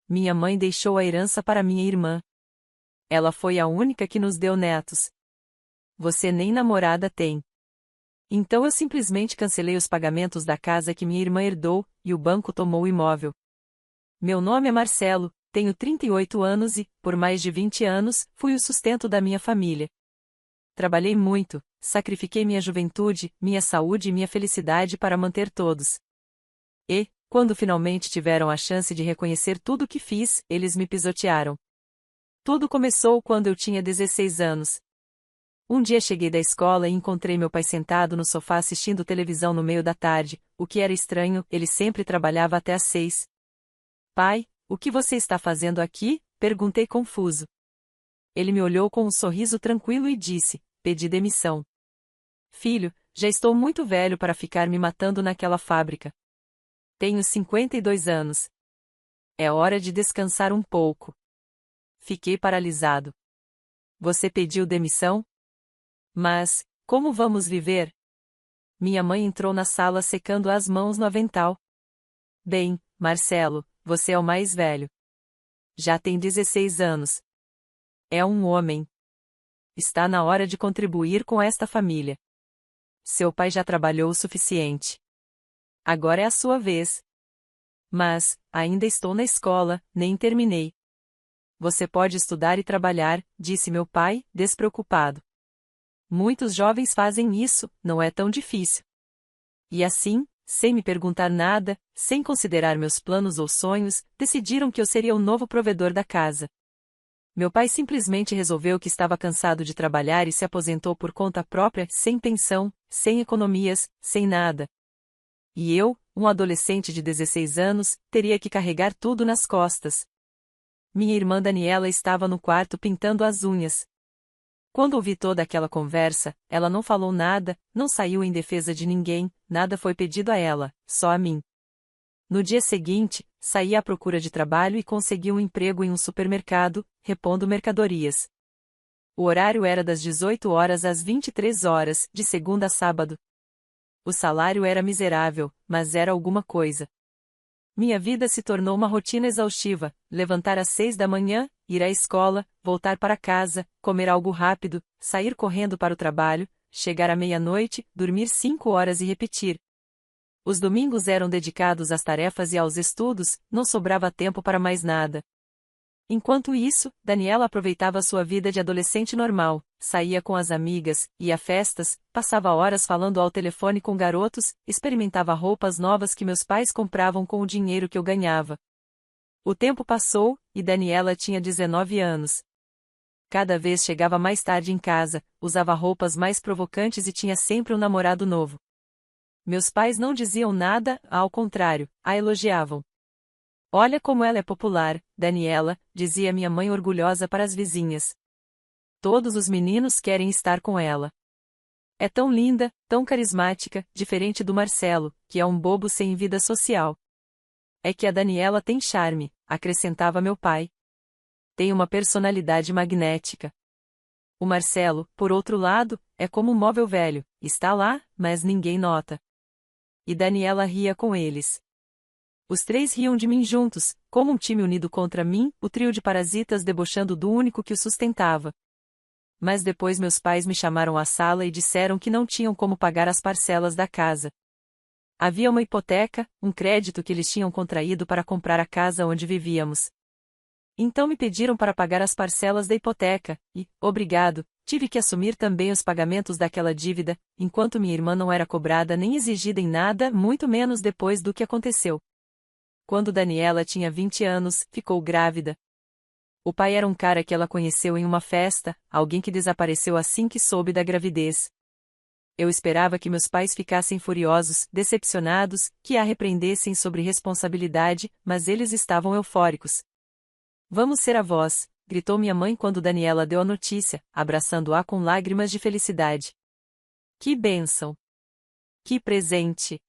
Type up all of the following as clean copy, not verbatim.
Minha mãe deixou a herança para minha irmã. Ela foi a única que nos deu netos. Você nem namorada tem. Então eu simplesmente cancelei os pagamentos da casa que minha irmã herdou, e o banco tomou o imóvel. Meu nome é Marcelo, tenho 38 anos e, por mais de 20 anos, fui o sustento da minha família. Trabalhei muito, sacrifiquei minha juventude, minha saúde e minha felicidade para manter todos. E, quando finalmente tiveram a chance de reconhecer tudo o que fiz, eles me pisotearam. Tudo começou quando eu tinha 16 anos. Um dia cheguei da escola e encontrei meu pai sentado no sofá assistindo televisão no meio da tarde, o que era estranho, ele sempre trabalhava até às 6. Pai, o que você está fazendo aqui? Perguntei confuso. Ele me olhou com um sorriso tranquilo e disse: pedi demissão. Filho, já estou muito velho para ficar me matando naquela fábrica. Tenho 52 anos. É hora de descansar um pouco. Fiquei paralisado. Você pediu demissão? Mas, como vamos viver? Minha mãe entrou na sala secando as mãos no avental. Bem, Marcelo, você é o mais velho. Já tem 16 anos. É um homem. Está na hora de contribuir com esta família. Seu pai já trabalhou o suficiente. Agora é a sua vez. Mas, ainda estou na escola, nem terminei. Você pode estudar e trabalhar, disse meu pai, despreocupado. Muitos jovens fazem isso, não é tão difícil. E assim, sem me perguntar nada, sem considerar meus planos ou sonhos, decidiram que eu seria o novo provedor da casa. Meu pai simplesmente resolveu que estava cansado de trabalhar e se aposentou por conta própria, sem pensão, sem economias, sem nada. E eu, um adolescente de 16 anos, teria que carregar tudo nas costas. Minha irmã Daniela estava no quarto pintando as unhas. Quando ouvi toda aquela conversa, ela não falou nada, não saiu em defesa de ninguém, nada foi pedido a ela, só a mim. No dia seguinte, saí à procura de trabalho e consegui um emprego em um supermercado, repondo mercadorias. O horário era das 18 horas às 23 horas, de segunda a sábado. O salário era miserável, mas era alguma coisa. Minha vida se tornou uma rotina exaustiva: levantar às 6 da manhã, ir à escola, voltar para casa, comer algo rápido, sair correndo para o trabalho, chegar à meia-noite, dormir 5 horas e repetir. Os domingos eram dedicados às tarefas e aos estudos, não sobrava tempo para mais nada. Enquanto isso, Daniela aproveitava sua vida de adolescente normal, saía com as amigas, ia a festas, passava horas falando ao telefone com garotos, experimentava roupas novas que meus pais compravam com o dinheiro que eu ganhava. O tempo passou, e Daniela tinha 19 anos. Cada vez chegava mais tarde em casa, usava roupas mais provocantes e tinha sempre um namorado novo. Meus pais não diziam nada, ao contrário, a elogiavam. Olha como ela é popular, Daniela, dizia minha mãe orgulhosa para as vizinhas. Todos os meninos querem estar com ela. É tão linda, tão carismática, diferente do Marcelo, que é um bobo sem vida social. É que a Daniela tem charme, acrescentava meu pai. Tem uma personalidade magnética. O Marcelo, por outro lado, é como um móvel velho, está lá, mas ninguém nota. E Daniela ria com eles. Os três riam de mim juntos, como um time unido contra mim, o trio de parasitas debochando do único que o sustentava. Mas depois meus pais me chamaram à sala e disseram que não tinham como pagar as parcelas da casa. Havia uma hipoteca, um crédito que eles tinham contraído para comprar a casa onde vivíamos. Então me pediram para pagar as parcelas da hipoteca, e, obrigado, tive que assumir também os pagamentos daquela dívida, enquanto minha irmã não era cobrada nem exigida em nada, muito menos depois do que aconteceu. Quando Daniela tinha 20 anos, ficou grávida. O pai era um cara que ela conheceu em uma festa, alguém que desapareceu assim que soube da gravidez. Eu esperava que meus pais ficassem furiosos, decepcionados, que a repreendessem sobre responsabilidade, mas eles estavam eufóricos. Vamos ser avós, gritou minha mãe quando Daniela deu a notícia, abraçando-a com lágrimas de felicidade. Que bênção! Que presente!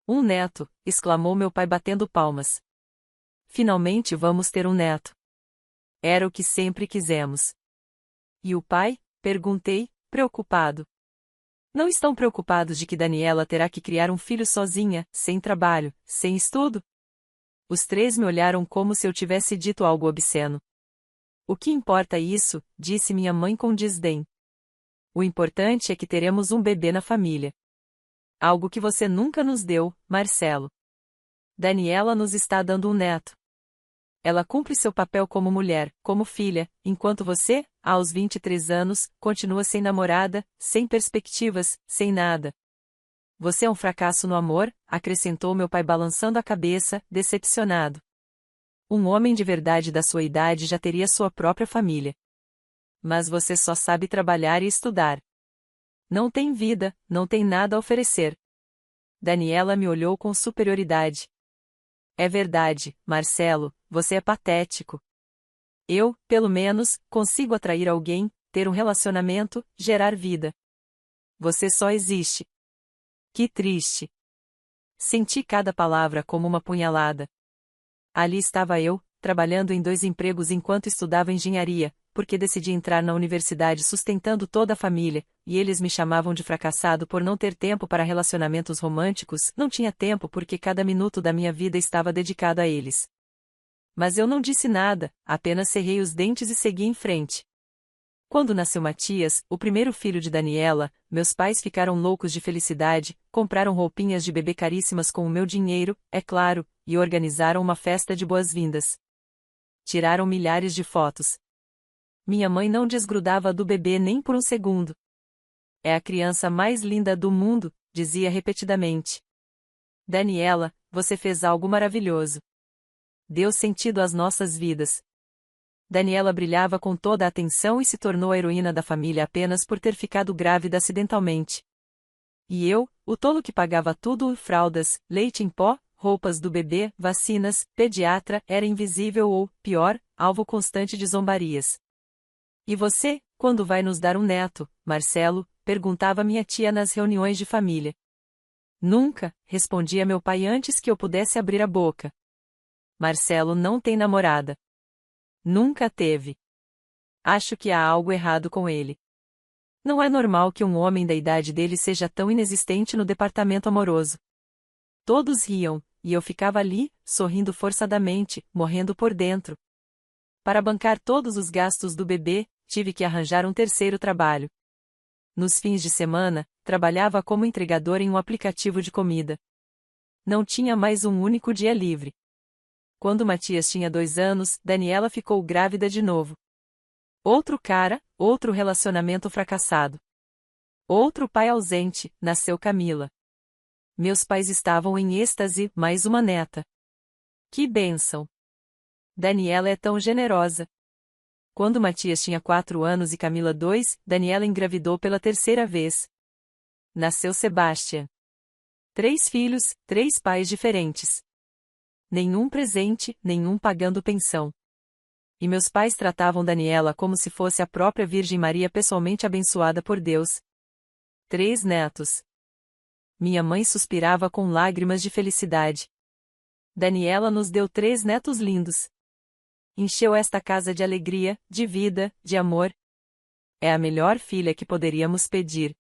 Um neto, exclamou meu pai batendo palmas. Finalmente vamos ter um neto. Era o que sempre quisemos. E o pai? Perguntei, preocupado. Não estão preocupados de que Daniela terá que criar um filho sozinha, sem trabalho, sem estudo? Os três me olharam como se eu tivesse dito algo obsceno. O que importa isso? Disse minha mãe com desdém. O importante é que teremos um bebê na família. Algo que você nunca nos deu, Marcelo. Daniela nos está dando um neto. Ela cumpre seu papel como mulher, como filha, enquanto você, aos 23 anos, continua sem namorada, sem perspectivas, sem nada. Você é um fracasso no amor, acrescentou meu pai balançando a cabeça, decepcionado. Um homem de verdade da sua idade já teria sua própria família. Mas você só sabe trabalhar e estudar. Não tem vida, não tem nada a oferecer. Daniela me olhou com superioridade. É verdade, Marcelo, você é patético. Eu, pelo menos, consigo atrair alguém, ter um relacionamento, gerar vida. Você só existe. Que triste. Senti cada palavra como uma punhalada. Ali estava eu, trabalhando em 2 empregos enquanto estudava engenharia, porque decidi entrar na universidade sustentando toda a família, e eles me chamavam de fracassado por não ter tempo para relacionamentos românticos. Não tinha tempo porque cada minuto da minha vida estava dedicado a eles. Mas eu não disse nada, apenas cerrei os dentes e segui em frente. Quando nasceu Matias, o primeiro filho de Daniela, meus pais ficaram loucos de felicidade, compraram roupinhas de bebê caríssimas com o meu dinheiro, é claro, e organizaram uma festa de boas-vindas. Tiraram milhares de fotos. Minha mãe não desgrudava do bebê nem por um segundo. É a criança mais linda do mundo, dizia repetidamente. Daniela, você fez algo maravilhoso. Deu sentido às nossas vidas. Daniela brilhava com toda a atenção e se tornou a heroína da família apenas por ter ficado grávida acidentalmente. E eu, o tolo que pagava tudo, fraldas, leite em pó, roupas do bebê, vacinas, pediatra, era invisível ou, pior, alvo constante de zombarias. E você, quando vai nos dar um neto, Marcelo? Perguntava minha tia nas reuniões de família. Nunca, respondia meu pai antes que eu pudesse abrir a boca. Marcelo não tem namorada. Nunca teve. Acho que há algo errado com ele. Não é normal que um homem da idade dele seja tão inexistente no departamento amoroso. Todos riam, e eu ficava ali, sorrindo forçadamente, morrendo por dentro. Para bancar todos os gastos do bebê, tive que arranjar um terceiro trabalho. Nos fins de semana, trabalhava como entregador em um aplicativo de comida. Não tinha mais um único dia livre. Quando Matias tinha 2 anos, Daniela ficou grávida de novo. Outro cara, outro relacionamento fracassado. Outro pai ausente, nasceu Camila. Meus pais estavam em êxtase, mais uma neta. Que bênção! Daniela é tão generosa. Quando Matias tinha 4 anos e Camila 2, Daniela engravidou pela 3ª vez. Nasceu Sebastian. 3 filhos, 3 pais diferentes. Nenhum presente, nenhum pagando pensão. E meus pais tratavam Daniela como se fosse a própria Virgem Maria pessoalmente abençoada por Deus. 3 netos. Minha mãe suspirava com lágrimas de felicidade. Daniela nos deu 3 netos lindos. Encheu esta casa de alegria, de vida, de amor. É a melhor filha que poderíamos pedir.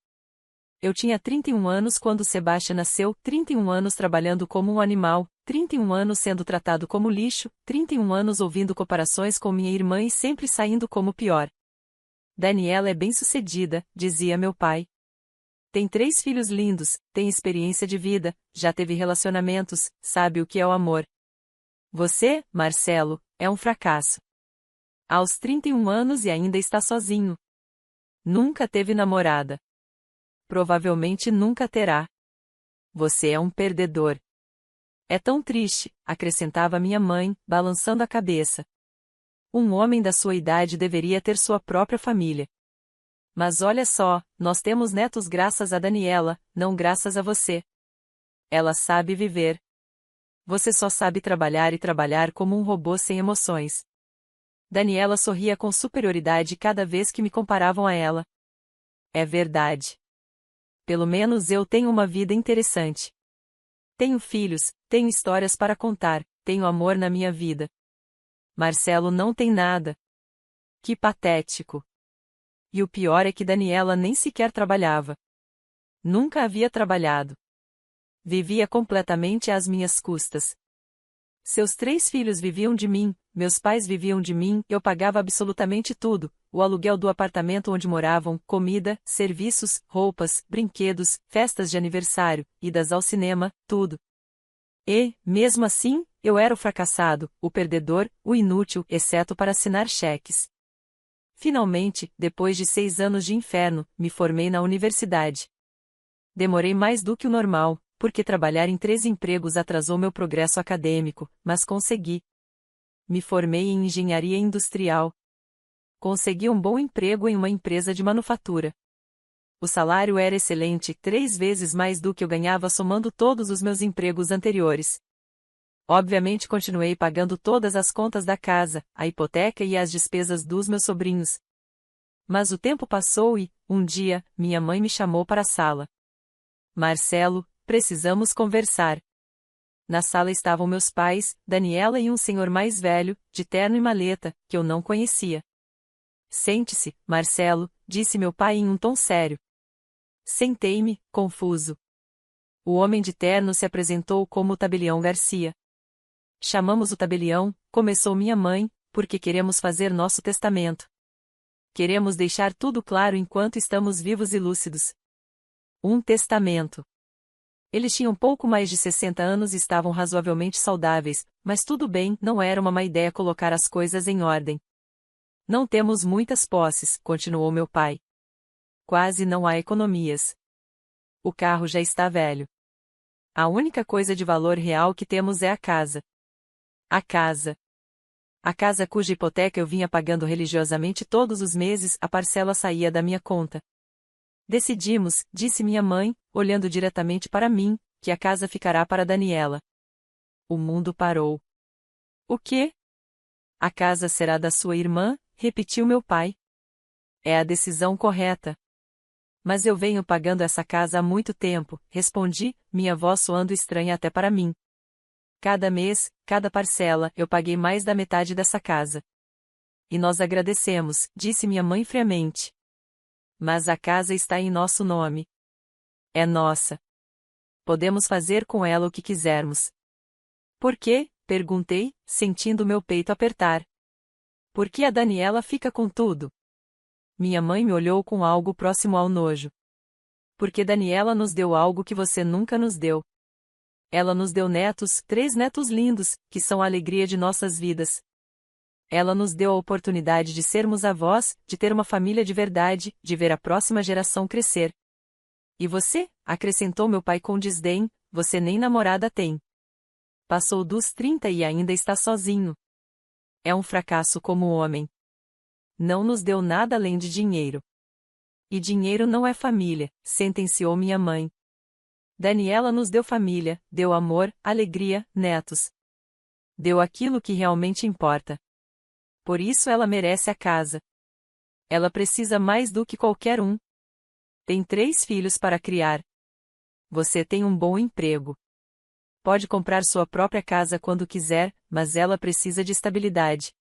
Eu tinha 31 anos quando Sebastião nasceu, 31 anos trabalhando como um animal, 31 anos sendo tratado como lixo, 31 anos ouvindo comparações com minha irmã e sempre saindo como pior. Daniela é bem-sucedida, dizia meu pai. Tem 3 filhos lindos, tem experiência de vida, já teve relacionamentos, sabe o que é o amor. Você, Marcelo, é um fracasso. Aos 31 anos e ainda está sozinho. Nunca teve namorada. Provavelmente nunca terá. Você é um perdedor. É tão triste, acrescentava minha mãe, balançando a cabeça. Um homem da sua idade deveria ter sua própria família. Mas olha só, nós temos netos graças a Daniela, não graças a você. Ela sabe viver. Você só sabe trabalhar e trabalhar como um robô sem emoções. Daniela sorria com superioridade cada vez que me comparavam a ela. É verdade. Pelo menos eu tenho uma vida interessante. Tenho filhos, tenho histórias para contar, tenho amor na minha vida. Marcelo não tem nada. Que patético. E o pior é que Daniela nem sequer trabalhava. Nunca havia trabalhado. Vivia completamente às minhas custas. Seus 3 filhos viviam de mim, meus pais viviam de mim, eu pagava absolutamente tudo, o aluguel do apartamento onde moravam, comida, serviços, roupas, brinquedos, festas de aniversário, idas ao cinema, tudo. E, mesmo assim, eu era o fracassado, o perdedor, o inútil, exceto para assinar cheques. Finalmente, depois de 6 anos de inferno, me formei na universidade. Demorei mais do que o normal, porque trabalhar em 3 empregos atrasou meu progresso acadêmico, mas consegui. Me formei em engenharia industrial. Consegui um bom emprego em uma empresa de manufatura. O salário era excelente, 3 vezes mais do que eu ganhava somando todos os meus empregos anteriores. Obviamente continuei pagando todas as contas da casa, a hipoteca e as despesas dos meus sobrinhos. Mas o tempo passou e, um dia, minha mãe me chamou para a sala. Marcelo, precisamos conversar. Na sala estavam meus pais, Daniela e um senhor mais velho, de terno e maleta, que eu não conhecia. Sente-se, Marcelo, disse meu pai em um tom sério. Sentei-me, confuso. O homem de terno se apresentou como o tabelião Garcia. Chamamos o tabelião, começou minha mãe, porque queremos fazer nosso testamento. Queremos deixar tudo claro enquanto estamos vivos e lúcidos. Um testamento. Eles tinham pouco mais de 60 anos e estavam razoavelmente saudáveis, mas tudo bem, não era uma má ideia colocar as coisas em ordem. Não temos muitas posses, continuou meu pai. Quase não há economias. O carro já está velho. A única coisa de valor real que temos é a casa. A casa. A casa cuja hipoteca eu vinha pagando religiosamente todos os meses, a parcela saía da minha conta. Decidimos, disse minha mãe, olhando diretamente para mim, que a casa ficará para Daniela. O mundo parou. O quê? A casa será da sua irmã, repetiu meu pai. É a decisão correta. Mas eu venho pagando essa casa há muito tempo, respondi, minha voz soando estranha até para mim. Cada mês, cada parcela, eu paguei mais da metade dessa casa. E nós agradecemos, disse minha mãe friamente. Mas a casa está em nosso nome. É nossa. Podemos fazer com ela o que quisermos. Por quê? Perguntei, sentindo meu peito apertar. Por que a Daniela fica com tudo? Minha mãe me olhou com algo próximo ao nojo. Porque Daniela nos deu algo que você nunca nos deu. Ela nos deu netos, 3 netos lindos, que são a alegria de nossas vidas. Ela nos deu a oportunidade de sermos avós, de ter uma família de verdade, de ver a próxima geração crescer. E você? Acrescentou meu pai com desdém, você nem namorada tem. Passou dos 30 e ainda está sozinho. É um fracasso como homem. Não nos deu nada além de dinheiro. E dinheiro não é família, sentenciou minha mãe. Daniela nos deu família, deu amor, alegria, netos. Deu aquilo que realmente importa. Por isso ela merece a casa. Ela precisa mais do que qualquer um. Tem 3 filhos para criar. Você tem um bom emprego. Pode comprar sua própria casa quando quiser, mas ela precisa de estabilidade.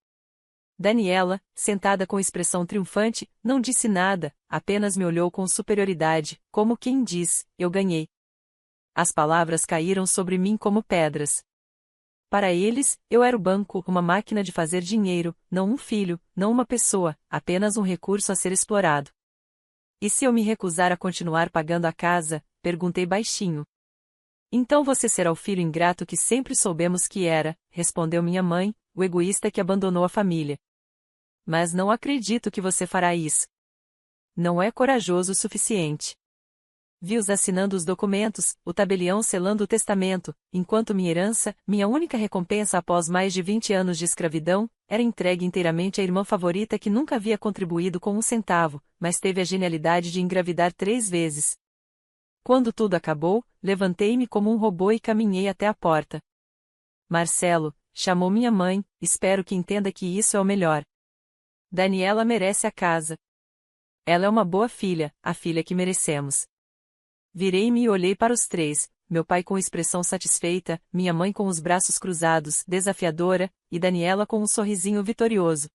Daniela, sentada com expressão triunfante, não disse nada, apenas me olhou com superioridade, como quem diz, eu ganhei. As palavras caíram sobre mim como pedras. Para eles, eu era o banco, uma máquina de fazer dinheiro, não um filho, não uma pessoa, apenas um recurso a ser explorado. E se eu me recusar a continuar pagando a casa? Perguntei baixinho. Então você será o filho ingrato que sempre soubemos que era, respondeu minha mãe, o egoísta que abandonou a família. Mas não acredito que você fará isso. Não é corajoso o suficiente. Vi-os assinando os documentos, o tabelião selando o testamento, enquanto minha herança, minha única recompensa após mais de 20 anos de escravidão, era entregue inteiramente à irmã favorita que nunca havia contribuído com um centavo, mas teve a genialidade de engravidar 3 vezes. Quando tudo acabou, levantei-me como um robô e caminhei até a porta. Marcelo, chamou minha mãe, espero que entenda que isso é o melhor. Daniela merece a casa. Ela é uma boa filha, a filha que merecemos. Virei-me e olhei para os 3, meu pai com expressão satisfeita, minha mãe com os braços cruzados, desafiadora, e Daniela com um sorrisinho vitorioso.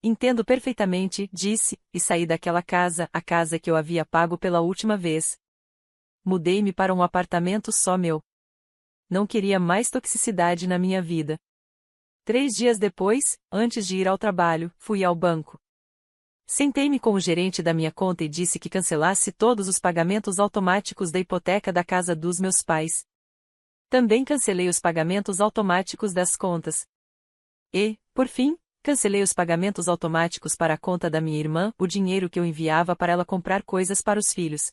Entendo perfeitamente, disse, e saí daquela casa, a casa que eu havia pago pela última vez. Mudei-me para um apartamento só meu. Não queria mais toxicidade na minha vida. 3 dias depois, antes de ir ao trabalho, fui ao banco. Sentei-me com o gerente da minha conta e disse que cancelasse todos os pagamentos automáticos da hipoteca da casa dos meus pais. Também cancelei os pagamentos automáticos das contas. E, por fim, cancelei os pagamentos automáticos para a conta da minha irmã, o dinheiro que eu enviava para ela comprar coisas para os filhos.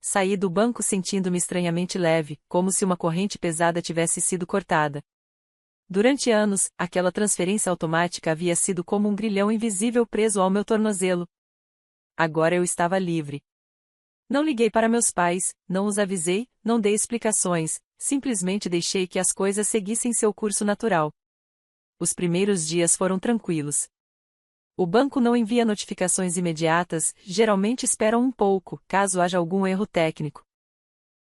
Saí do banco sentindo-me estranhamente leve, como se uma corrente pesada tivesse sido cortada. Durante anos, aquela transferência automática havia sido como um grilhão invisível preso ao meu tornozelo. Agora eu estava livre. Não liguei para meus pais, não os avisei, não dei explicações, simplesmente deixei que as coisas seguissem seu curso natural. Os primeiros dias foram tranquilos. O banco não envia notificações imediatas, geralmente esperam um pouco, caso haja algum erro técnico.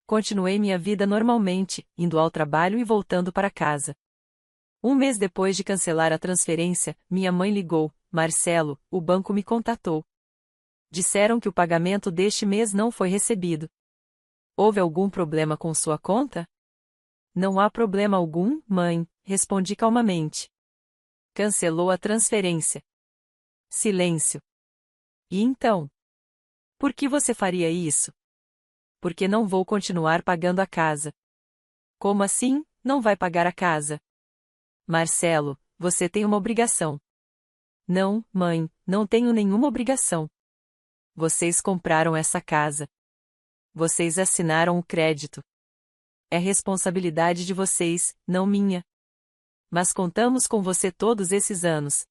Continuei minha vida normalmente, indo ao trabalho e voltando para casa. Um mês depois de cancelar a transferência, minha mãe ligou: Marcelo, o banco me contatou. Disseram que o pagamento deste mês não foi recebido. Houve algum problema com sua conta? Não há problema algum, mãe, respondi calmamente. Cancelou a transferência. Silêncio. E então? Por que você faria isso? Porque não vou continuar pagando a casa. Como assim, não vai pagar a casa? Marcelo, você tem uma obrigação. Não, mãe, não tenho nenhuma obrigação. Vocês compraram essa casa. Vocês assinaram o crédito. É responsabilidade de vocês, não minha. Mas contamos com você todos esses anos.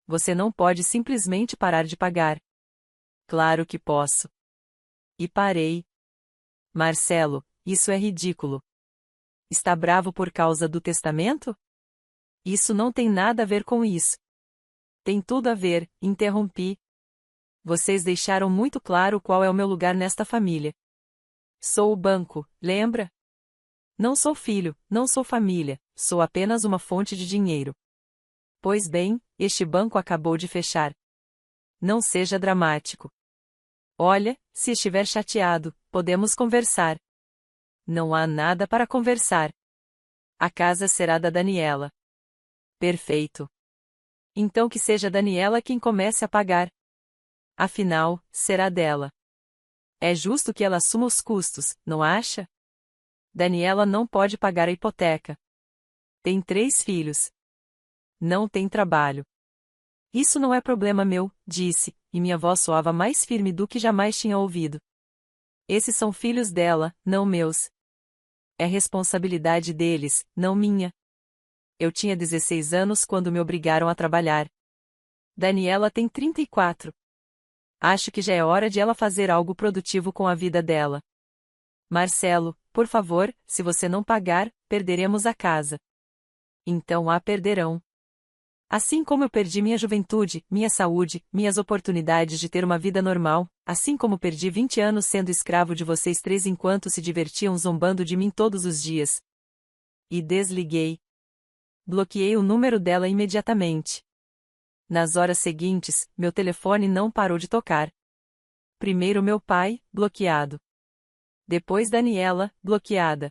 Você não pode simplesmente parar de pagar. Claro que posso. E parei. Marcelo, isso é ridículo. Está bravo por causa do testamento? Isso não tem nada a ver com isso. Tem tudo a ver, interrompi. Vocês deixaram muito claro qual é o meu lugar nesta família. Sou o banco, lembra? Não sou filho, não sou família, sou apenas uma fonte de dinheiro. Pois bem, este banco acabou de fechar. Não seja dramático. Olha, se estiver chateado, podemos conversar. Não há nada para conversar. A casa será da Daniela. Perfeito. Então que seja Daniela quem comece a pagar. Afinal, será dela. É justo que ela assuma os custos, não acha? Daniela não pode pagar a hipoteca. Tem 3 filhos. Não tem trabalho. Isso não é problema meu, disse, e minha voz soava mais firme do que jamais tinha ouvido. Esses são filhos dela, não meus. É responsabilidade deles, não minha. Eu tinha 16 anos quando me obrigaram a trabalhar. Daniela tem 34. Acho que já é hora de ela fazer algo produtivo com a vida dela. Marcelo, por favor, se você não pagar, perderemos a casa. Então a perderão. Assim como eu perdi minha juventude, minha saúde, minhas oportunidades de ter uma vida normal, assim como perdi 20 anos sendo escravo de vocês 3 enquanto se divertiam zombando de mim todos os dias. E desliguei. Bloqueei o número dela imediatamente. Nas horas seguintes, meu telefone não parou de tocar. Primeiro meu pai, bloqueado. Depois Daniela, bloqueada.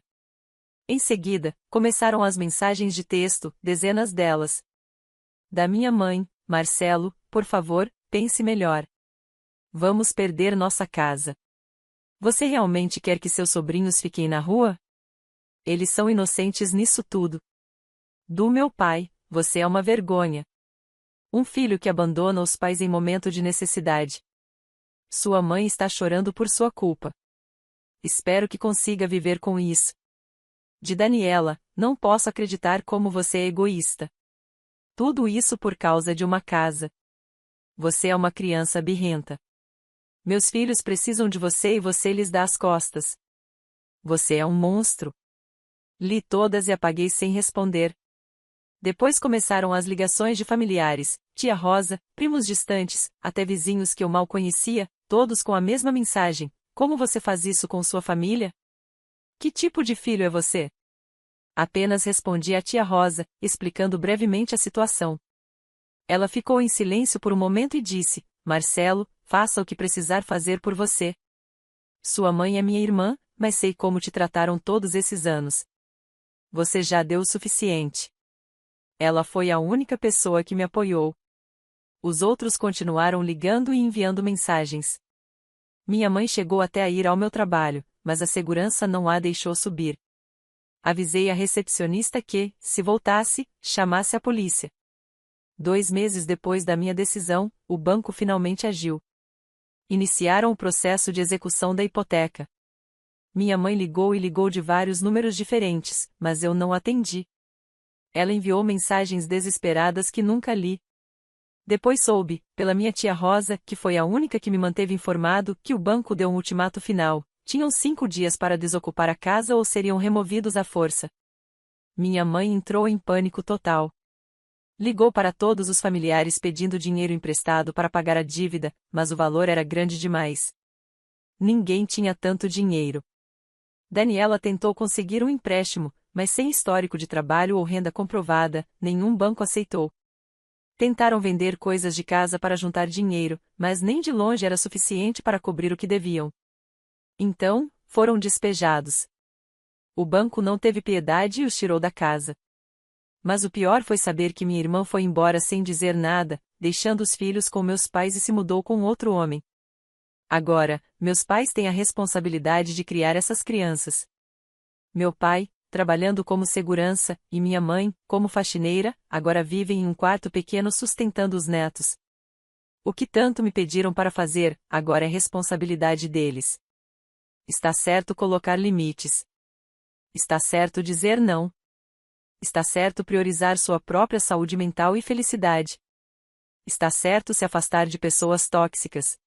Em seguida, começaram as mensagens de texto, dezenas delas. Da minha mãe: Marcelo, por favor, pense melhor. Vamos perder nossa casa. Você realmente quer que seus sobrinhos fiquem na rua? Eles são inocentes nisso tudo. Do meu pai: você é uma vergonha. Um filho que abandona os pais em momento de necessidade. Sua mãe está chorando por sua culpa. Espero que consiga viver com isso. De Daniela: não posso acreditar como você é egoísta. Tudo isso por causa de uma casa. Você é uma criança birrenta. Meus filhos precisam de você e você lhes dá as costas. Você é um monstro. Li todas e apaguei sem responder. Depois começaram as ligações de familiares, tia Rosa, primos distantes, até vizinhos que eu mal conhecia, todos com a mesma mensagem: como você faz isso com sua família? Que tipo de filho é você? Apenas respondi à tia Rosa, explicando brevemente a situação. Ela ficou em silêncio por um momento e disse: Marcelo, faça o que precisar fazer por você. Sua mãe é minha irmã, mas sei como te trataram todos esses anos. Você já deu o suficiente. Ela foi a única pessoa que me apoiou. Os outros continuaram ligando e enviando mensagens. Minha mãe chegou até a ir ao meu trabalho, mas a segurança não a deixou subir. Avisei a recepcionista que, se voltasse, chamasse a polícia. 2 meses depois da minha decisão, o banco finalmente agiu. Iniciaram o processo de execução da hipoteca. Minha mãe ligou e ligou de vários números diferentes, mas eu não atendi. Ela enviou mensagens desesperadas que nunca li. Depois soube, pela minha tia Rosa, que foi a única que me manteve informado, que o banco deu um ultimato final. Tinham 5 dias para desocupar a casa ou seriam removidos à força. Minha mãe entrou em pânico total. Ligou para todos os familiares pedindo dinheiro emprestado para pagar a dívida, mas o valor era grande demais. Ninguém tinha tanto dinheiro. Daniela tentou conseguir um empréstimo, mas sem histórico de trabalho ou renda comprovada, nenhum banco aceitou. Tentaram vender coisas de casa para juntar dinheiro, mas nem de longe era suficiente para cobrir o que deviam. Então, foram despejados. O banco não teve piedade e os tirou da casa. Mas o pior foi saber que minha irmã foi embora sem dizer nada, deixando os filhos com meus pais e se mudou com outro homem. Agora, meus pais têm a responsabilidade de criar essas crianças. Meu pai, trabalhando como segurança, e minha mãe, como faxineira, agora vivem em um quarto pequeno sustentando os netos. O que tanto me pediram para fazer, agora é responsabilidade deles. Está certo colocar limites. Está certo dizer não. Está certo priorizar sua própria saúde mental e felicidade. Está certo se afastar de pessoas tóxicas.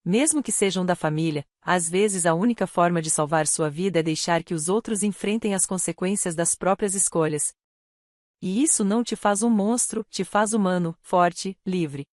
Mesmo que sejam da família, às vezes a única forma de salvar sua vida é deixar que os outros enfrentem as consequências das próprias escolhas. E isso não te faz um monstro, te faz humano, forte, livre.